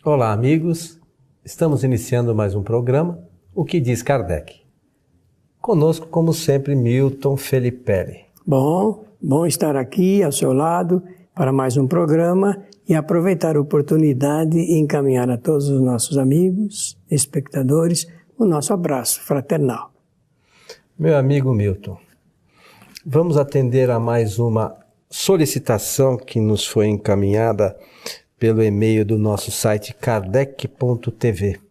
Olá, amigos. Estamos iniciando mais um programa, O que diz Kardec? Conosco, como sempre, Milton Felipe. Bom estar aqui ao seu lado para mais um programa e aproveitar a oportunidade e encaminhar a todos os nossos amigos, espectadores, o nosso abraço fraternal. Meu amigo Milton, vamos atender a mais uma solicitação que nos foi encaminhada pelo e-mail do nosso site kardec.tv.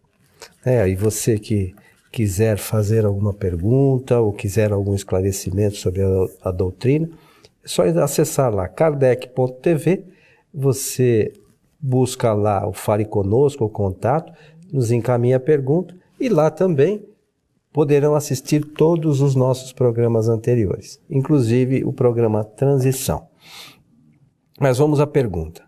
E você que quiser fazer alguma pergunta ou quiser algum esclarecimento sobre a doutrina, é só acessar lá kardec.tv, você busca lá o Fale Conosco, o contato, nos encaminha a pergunta e lá também poderão assistir todos os nossos programas anteriores, inclusive o programa Transição. Mas vamos à pergunta.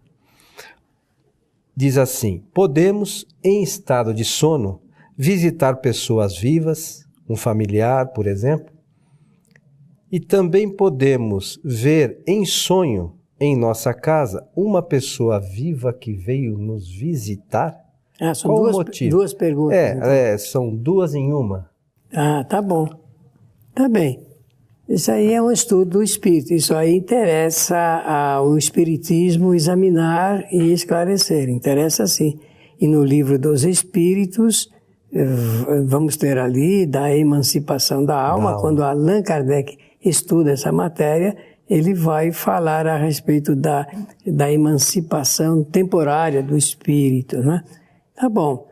Diz assim: podemos, em estado de sono, visitar pessoas vivas, um familiar, por exemplo? E também podemos ver em sonho, em nossa casa, uma pessoa viva que veio nos visitar? São Qual o motivo? Duas perguntas. Então. São duas em uma. Tá bom. Tá bem. Isso aí é um estudo do espírito. Isso aí interessa ao espiritismo examinar e esclarecer. Interessa sim. E no livro dos Espíritos, vamos ter ali da emancipação da alma. Quando Allan Kardec estuda essa matéria, ele vai falar a respeito da emancipação temporária do espírito, né? Tá bom.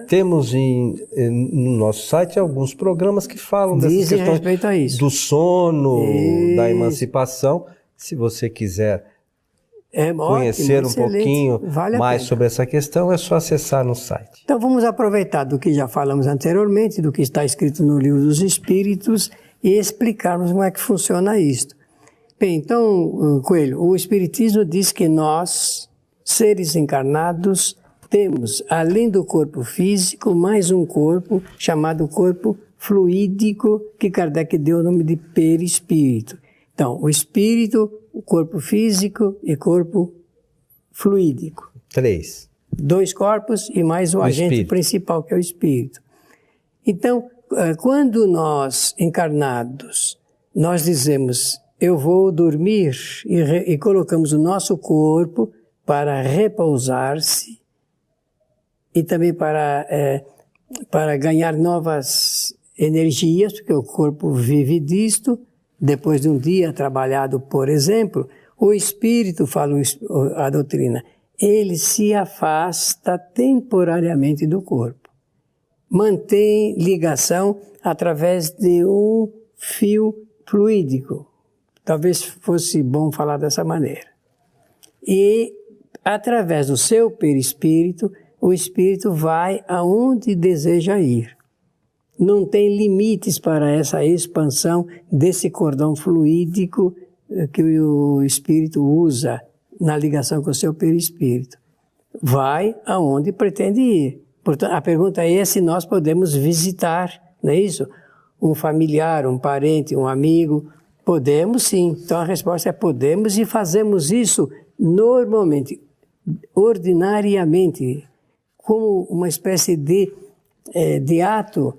Temos no nosso site alguns programas que falam dessas questões do sono, da emancipação. Se você quiser conhecer um pouquinho mais sobre essa questão, é só acessar no site. Então vamos aproveitar do que já falamos anteriormente, do que está escrito no Livro dos Espíritos e explicarmos como é que funciona isto. Bem, então, Coelho, o Espiritismo diz que nós, seres encarnados, temos, além do corpo físico, mais um corpo chamado corpo fluídico, que Kardec deu o nome de perispírito. Então, o espírito, o corpo físico e corpo fluídico. 3. 2 corpos e mais o agente principal, que é o espírito. Então, quando nós, encarnados, nós dizemos, eu vou dormir, e colocamos o nosso corpo para repousar-se, e também para ganhar novas energias, porque o corpo vive disto. Depois de um dia trabalhado, por exemplo, o espírito, fala a doutrina, ele se afasta temporariamente do corpo. Mantém ligação através de um fio fluídico. Talvez fosse bom falar dessa maneira. E, através do seu perispírito, o espírito vai aonde deseja ir. Não tem limites para essa expansão desse cordão fluídico que o espírito usa na ligação com o seu perispírito. Vai aonde pretende ir. Portanto, a pergunta é se nós podemos visitar, não é isso? Um familiar, um parente, um amigo. Podemos sim. Então a resposta é podemos, e fazemos isso normalmente, ordinariamente, como uma espécie de ato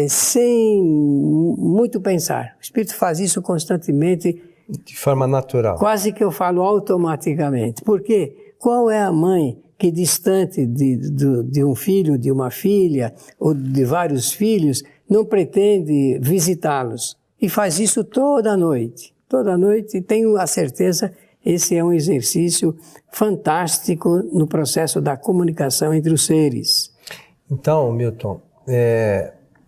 sem muito pensar. O espírito faz isso constantemente. De forma natural. Quase que eu falo automaticamente. Por quê? Qual é a mãe que, distante de um filho, de uma filha, ou de vários filhos, não pretende visitá-los? E faz isso toda noite. Toda noite, tenho a certeza, esse é um exercício fantástico no processo da comunicação entre os seres. Então, Milton,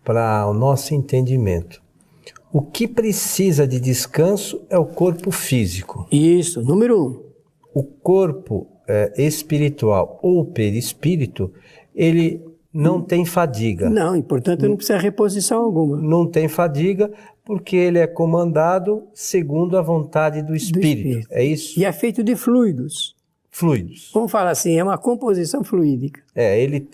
para o nosso entendimento, o que precisa de descanso é o corpo físico. Isso, número 1. O corpo espiritual ou perispírito, ele não tem fadiga. Não, e portanto não precisa reposição alguma. Não tem fadiga porque ele é comandado segundo a vontade do espírito. É isso? E é feito de fluidos. Fluidos. Vamos falar assim, é uma composição fluídica. Ele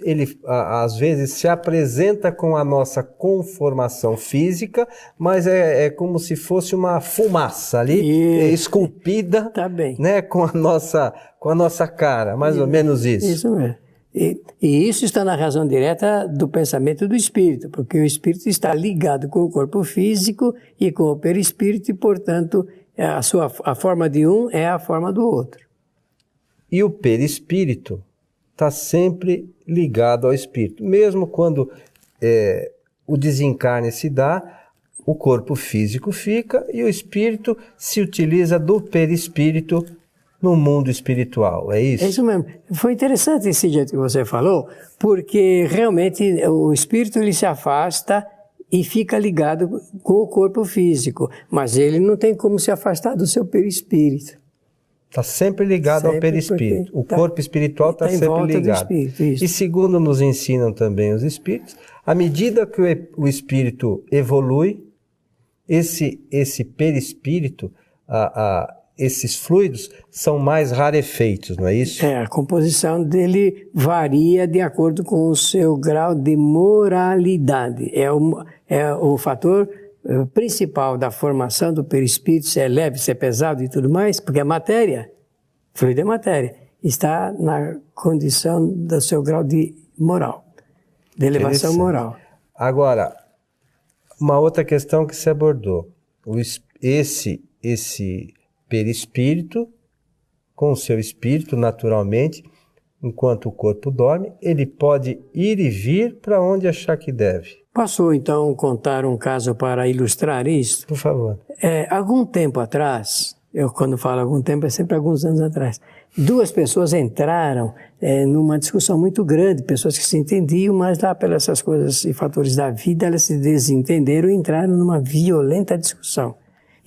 às vezes se apresenta com a nossa conformação física, mas é como se fosse uma fumaça ali, esculpida, tá bem, né, com a nossa cara, mais ou menos isso. Isso mesmo. E isso está na razão direta do pensamento do espírito, porque o espírito está ligado com o corpo físico e com o perispírito, e, portanto, a forma de um é a forma do outro. E o perispírito está sempre ligado ao espírito. Mesmo quando o desencarne se dá, o corpo físico fica e o espírito se utiliza do perispírito no mundo espiritual, é isso? É isso mesmo. Foi interessante esse jeito que você falou, porque realmente o espírito ele se afasta e fica ligado com o corpo físico, mas ele não tem como se afastar do seu perispírito. Está sempre ligado ao perispírito. O corpo espiritual está sempre ligado. E segundo nos ensinam também os espíritos, à medida que o espírito evolui, esse perispírito, esses fluidos são mais rarefeitos, não é isso? A composição dele varia de acordo com o seu grau de moralidade. É o fator principal da formação do perispírito, se é leve, se é pesado e tudo mais, porque a matéria, fluido é matéria, está na condição do seu grau de moral, de elevação moral. Agora, uma outra questão que se abordou, esse perispírito, com o seu espírito, naturalmente, enquanto o corpo dorme, ele pode ir e vir para onde achar que deve. Posso, então, contar um caso para ilustrar isso? Por favor. Algum tempo atrás, quando falo algum tempo, é sempre alguns anos atrás, duas pessoas entraram numa discussão muito grande, pessoas que se entendiam, mas lá pelas essas coisas e fatores da vida, elas se desentenderam e entraram numa violenta discussão.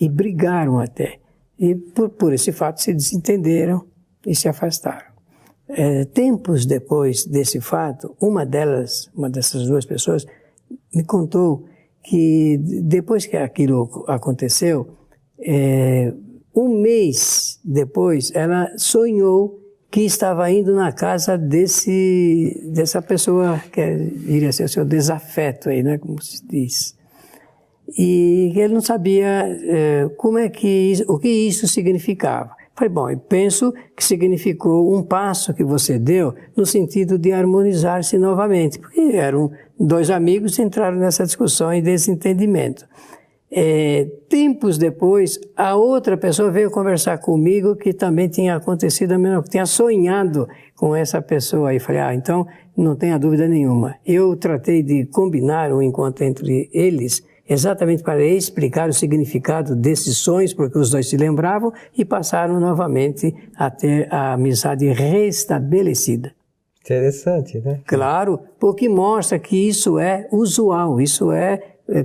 E brigaram até. E por esse fato se desentenderam e se afastaram. Tempos depois desse fato, uma dessas duas pessoas, me contou que depois que aquilo aconteceu, um mês depois, ela sonhou que estava indo na casa dessa pessoa, que iria ser o seu desafeto aí, né, como se diz. E ele não sabia o que isso significava. Falei, bom, eu penso que significou um passo que você deu no sentido de harmonizar-se novamente, porque eram dois amigos que entraram nessa discussão e desentendimento. Tempos depois, a outra pessoa veio conversar comigo que também tinha acontecido a mesma coisa, tinha sonhado com essa pessoa. E falei, então não tenha dúvida nenhuma. Eu tratei de combinar um encontro entre eles exatamente para explicar o significado desses sonhos, porque os dois se lembravam e passaram novamente a ter a amizade restabelecida. Interessante, né? Claro, porque mostra que isso é usual, isso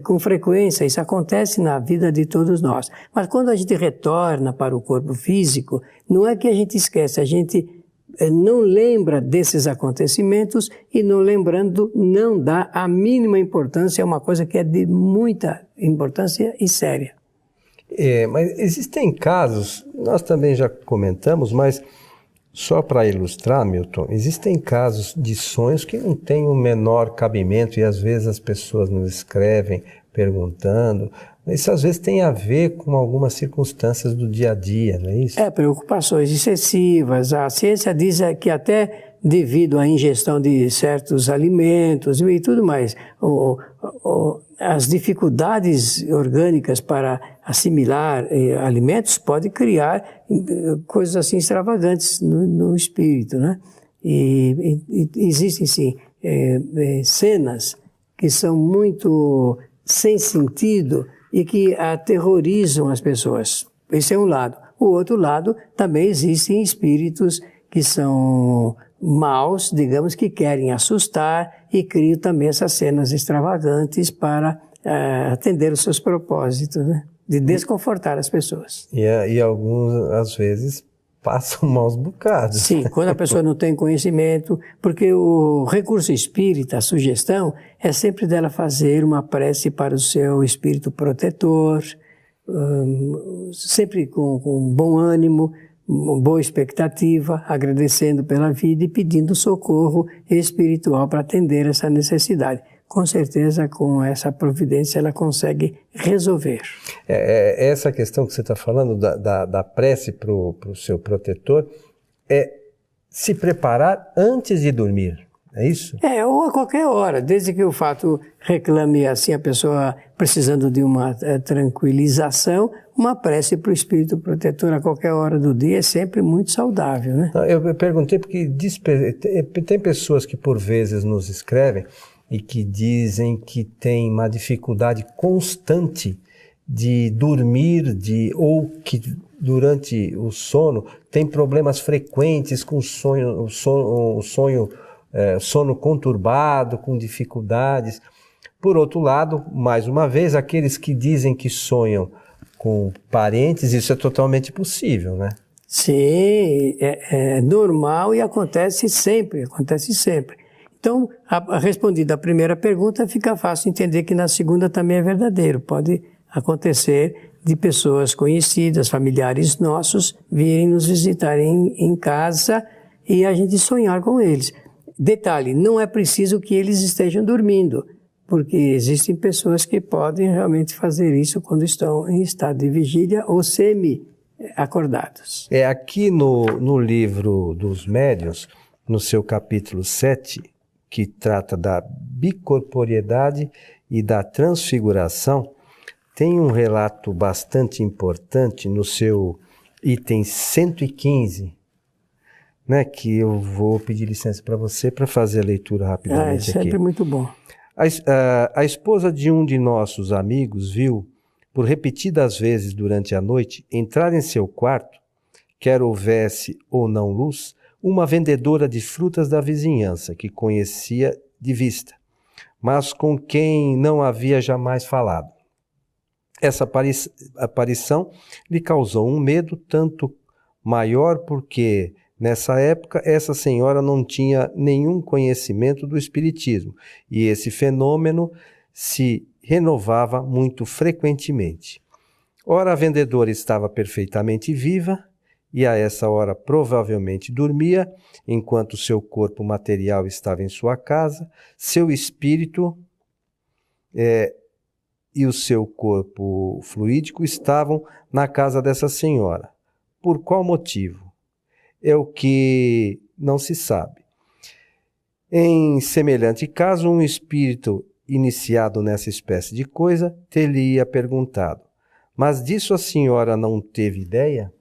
com frequência, isso acontece na vida de todos nós. Mas quando a gente retorna para o corpo físico, não é que a gente esquece, a gente não lembra desses acontecimentos e não lembrando não dá a mínima importância, é uma coisa que é de muita importância e séria. Mas existem casos, nós também já comentamos, mas só para ilustrar, Milton, existem casos de sonhos que não têm o menor cabimento e às vezes as pessoas nos escrevem perguntando. Isso às vezes tem a ver com algumas circunstâncias do dia a dia, não é isso? Preocupações excessivas. A ciência diz que até devido à ingestão de certos alimentos e tudo mais, as dificuldades orgânicas para assimilar alimentos pode criar coisas assim extravagantes no espírito, né? E existem sim cenas que são muito sem sentido e que aterrorizam as pessoas. Esse é um lado. O outro lado, também existem espíritos que são maus, digamos, que querem assustar e criam também essas cenas extravagantes para atender os seus propósitos, né? De desconfortar as pessoas. E alguns, às vezes, passam maus bocados. Sim, quando a pessoa não tem conhecimento, porque o recurso espírita, a sugestão, é sempre dela fazer uma prece para o seu espírito protetor, sempre com bom ânimo, boa expectativa, agradecendo pela vida e pedindo socorro espiritual para atender essa necessidade. Com certeza, com essa providência, ela consegue resolver. Essa questão que você está falando da prece para o seu protetor se preparar antes de dormir. É isso? Ou a qualquer hora, desde que o fato reclame assim a pessoa precisando de uma tranquilização, uma prece para o espírito protetor a qualquer hora do dia é sempre muito saudável, né? Eu perguntei porque tem pessoas que por vezes nos escrevem e que dizem que tem uma dificuldade constante de dormir, ou que durante o sono tem problemas frequentes com sono conturbado, com dificuldades. Por outro lado, mais uma vez, aqueles que dizem que sonham com parentes, isso é totalmente possível, né? Sim, é normal e acontece sempre. Então, respondida a primeira pergunta, fica fácil entender que na segunda também é verdadeiro. Pode acontecer de pessoas conhecidas, familiares nossos, virem nos visitar em casa e a gente sonhar com eles. Detalhe, não é preciso que eles estejam dormindo, porque existem pessoas que podem realmente fazer isso quando estão em estado de vigília ou semi-acordados. Aqui no livro dos médiuns, no seu capítulo 7, que trata da bicorporiedade e da transfiguração, tem um relato bastante importante no seu item 115, né, que eu vou pedir licença para você para fazer a leitura rapidamente aqui. É sempre muito bom. A esposa de um de nossos amigos viu, por repetidas vezes durante a noite, entrar em seu quarto, quer houvesse ou não luz, uma vendedora de frutas da vizinhança, que conhecia de vista, mas com quem não havia jamais falado. Essa aparição lhe causou um medo tanto maior porque, nessa época, essa senhora não tinha nenhum conhecimento do espiritismo e esse fenômeno se renovava muito frequentemente. Ora, a vendedora estava perfeitamente viva e a essa hora provavelmente dormia, enquanto seu corpo material estava em sua casa, seu espírito e o seu corpo fluídico estavam na casa dessa senhora. Por qual motivo? É o que não se sabe. Em semelhante caso, um espírito iniciado nessa espécie de coisa teria perguntado: mas disso a senhora não teve ideia?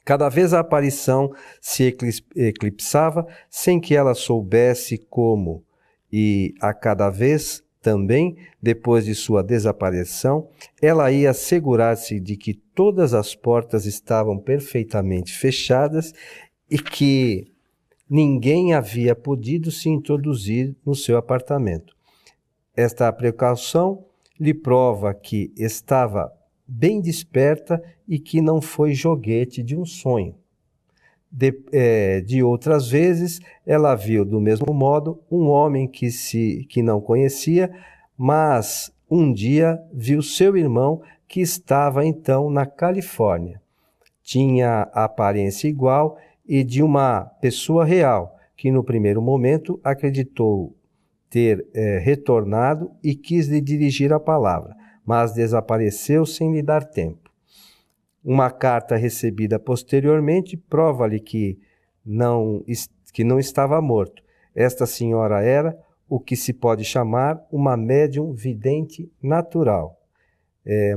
Cada vez a aparição se eclipsava sem que ela soubesse como, e a cada vez também, depois de sua desaparição, ela ia assegurar-se de que todas as portas estavam perfeitamente fechadas e que ninguém havia podido se introduzir no seu apartamento. Esta precaução lhe prova que estava bem desperta e que não foi joguete de um sonho. De outras vezes, ela viu do mesmo modo um homem que não conhecia, mas um dia viu seu irmão que estava então na Califórnia. Tinha a aparência igual e de uma pessoa real, que no primeiro momento acreditou ter retornado e quis lhe dirigir a palavra, mas desapareceu sem lhe dar tempo. Uma carta recebida posteriormente prova-lhe que não estava morto. Esta senhora era o que se pode chamar uma médium vidente natural.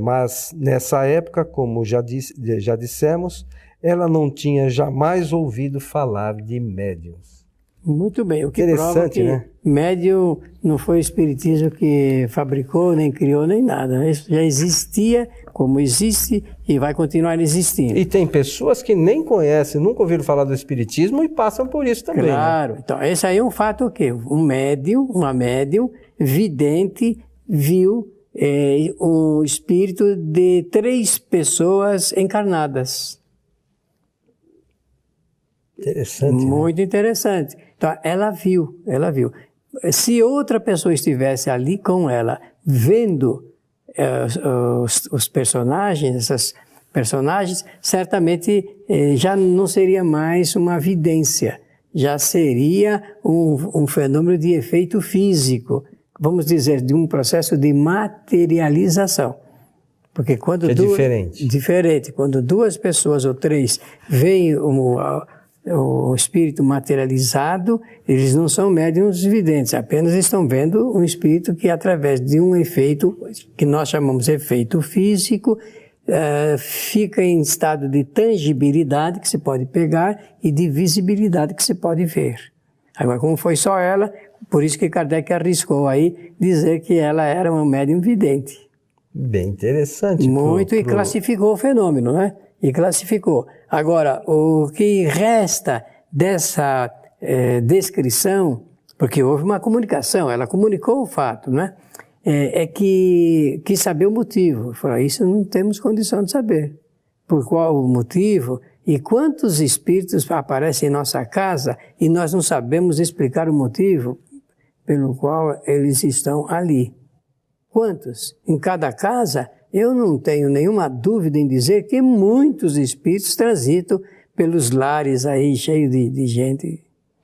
Mas nessa época, como já dissemos, ela não tinha jamais ouvido falar de médiums. Muito bem, o que prova que, né? Médium não foi o espiritismo que fabricou, nem criou, nem nada. Isso já existia, como existe, e vai continuar existindo. E tem pessoas que nem conhecem, nunca ouviram falar do espiritismo e passam por isso também. Claro, né? Então esse aí é um fato o quê? Uma médium vidente viu o espírito de 3 pessoas encarnadas. Interessante. Muito interessante. Então, ela viu. Se outra pessoa estivesse ali com ela, vendo os personagens, essas personagens, certamente já não seria mais uma vidência, já seria um fenômeno de efeito físico, vamos dizer, de um processo de materialização. Porque quando diferente. Diferente. Quando 2 pessoas ou 3 veem o espírito materializado, eles não são médiuns videntes, apenas estão vendo um espírito que, através de um efeito, que nós chamamos de efeito físico, fica em estado de tangibilidade, que se pode pegar, e de visibilidade, que se pode ver. Agora, como foi só ela, por isso que Kardec arriscou aí dizer que ela era uma médium vidente. Bem interessante. Muito, e classificou o fenômeno, né? E classificou. Agora, o que resta dessa descrição, porque houve uma comunicação, ela comunicou o fato, né? É que quis saber o motivo. Falou, isso não temos condição de saber. Por qual o motivo e quantos espíritos aparecem em nossa casa e nós não sabemos explicar o motivo pelo qual eles estão ali. Quantos? Em cada casa, eu não tenho nenhuma dúvida em dizer que muitos espíritos transitam pelos lares aí, cheios de gente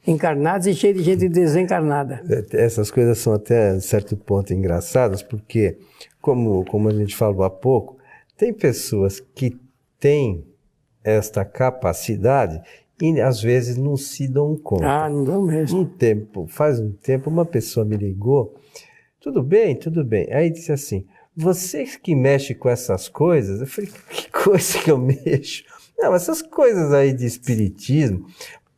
encarnados e cheio de gente desencarnada. Essas coisas são até, a certo ponto, engraçadas, porque, como a gente falou há pouco, tem pessoas que têm esta capacidade e, às vezes, não se dão conta. Não dão mesmo. Faz um tempo, uma pessoa me ligou, tudo bem. Aí disse assim, você que mexe com essas coisas? Eu falei, que coisa que eu mexo? Não, essas coisas aí de espiritismo,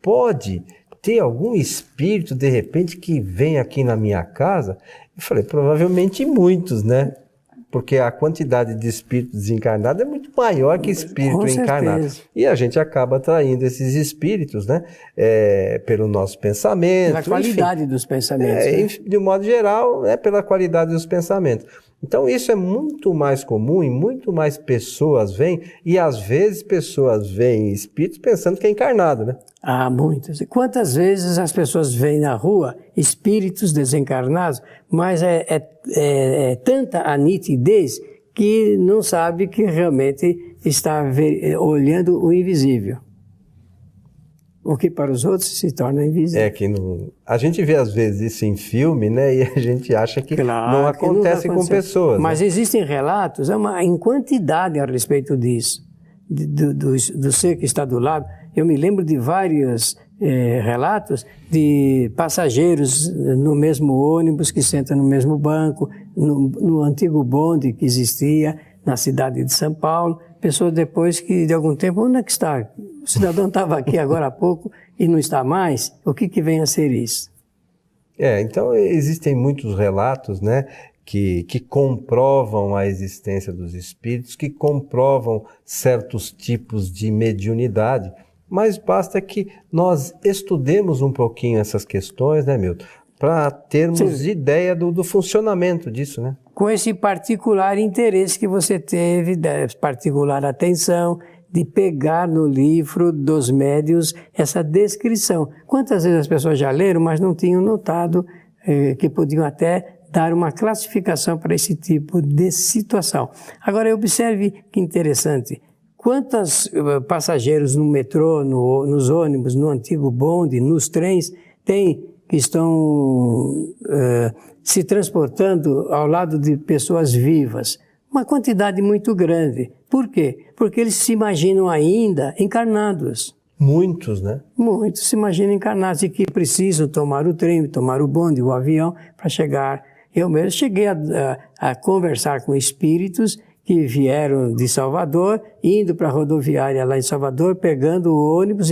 pode ter algum espírito, de repente, que vem aqui na minha casa? Eu falei, provavelmente muitos, né? Porque a quantidade de espíritos desencarnados é muito maior que espírito encarnado. E a gente acaba atraindo esses espíritos, né? Pelo nosso pensamento. Pela qualidade dos pensamentos. De um modo geral, pela qualidade dos pensamentos. Então isso é muito mais comum e muito mais pessoas veem, e às vezes pessoas veem espíritos pensando que é encarnado, né? Muitas. E quantas vezes as pessoas veem na rua espíritos desencarnados, mas é tanta a nitidez que não sabe que realmente está olhando o invisível. O que para os outros se torna invisível. A gente vê às vezes isso em filme, né? E a gente acha que não acontece com pessoas. Mas né? Existem relatos, em quantidade a respeito disso, do ser que está do lado. Eu me lembro de vários relatos de passageiros no mesmo ônibus, que sentam no mesmo banco, no antigo bonde que existia na cidade de São Paulo. Pessoas depois que, de algum tempo, onde é que está? O cidadão estava aqui agora há pouco e não está mais. O que vem a ser isso? Então existem muitos relatos, né, que comprovam a existência dos espíritos, que comprovam certos tipos de mediunidade, mas basta que nós estudemos um pouquinho essas questões, né, Milton, para termos ideia do funcionamento disso, né? Com esse particular interesse que você teve, particular atenção, de pegar no livro dos médiuns essa descrição. Quantas vezes as pessoas já leram, mas não tinham notado que podiam até dar uma classificação para esse tipo de situação. Agora, observe que interessante. Quantos passageiros no metrô, nos ônibus, no antigo bonde, nos trens, que estão se transportando ao lado de pessoas vivas? Uma quantidade muito grande. Por quê? Porque eles se imaginam ainda encarnados. Muitos, né? Muitos se imaginam encarnados e que precisam tomar o trem, tomar o bonde, o avião, para chegar. Eu mesmo cheguei a conversar com espíritos que vieram de Salvador, indo para a rodoviária lá em Salvador, pegando o ônibus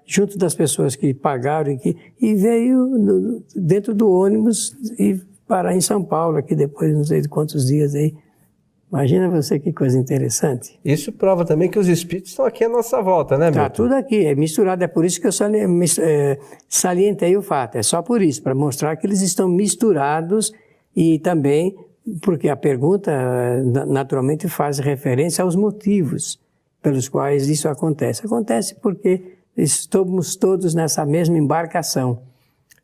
junto das pessoas que pagaram e veio dentro do ônibus e parar em São Paulo, aqui depois não sei de quantos dias aí. Imagina você que coisa interessante. Isso prova também que os espíritos estão aqui à nossa volta, né, Milton? Está tudo aqui, é misturado, é por isso que eu salientei o fato, é só por isso, para mostrar que eles estão misturados e também porque a pergunta naturalmente faz referência aos motivos pelos quais isso acontece. Acontece porque estamos todos nessa mesma embarcação.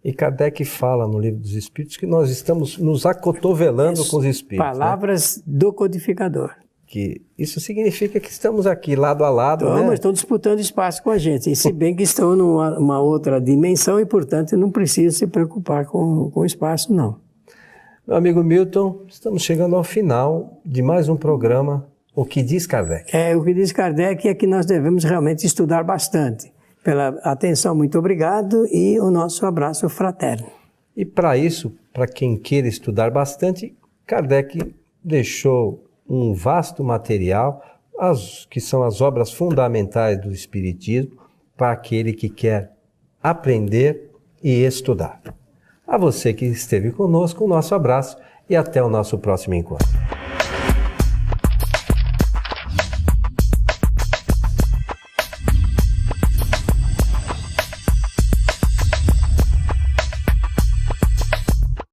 E Kardec fala no Livro dos Espíritos que nós estamos nos acotovelando com os espíritos. Palavras, né? Do codificador. Que isso significa que estamos aqui lado a lado, né? Estão disputando espaço com a gente, e se bem que estão numa outra dimensão e, portanto, não precisam se preocupar com o espaço, não. Meu amigo Milton, estamos chegando ao final de mais um programa, O que diz Kardec. O que diz Kardec é que nós devemos realmente estudar bastante. pela atenção, muito obrigado e o nosso abraço fraterno. E para isso, para quem queira estudar bastante, Kardec deixou um vasto material, que são as obras fundamentais do Espiritismo, para aquele que quer aprender e estudar. A você que esteve conosco, o nosso abraço e até o nosso próximo encontro.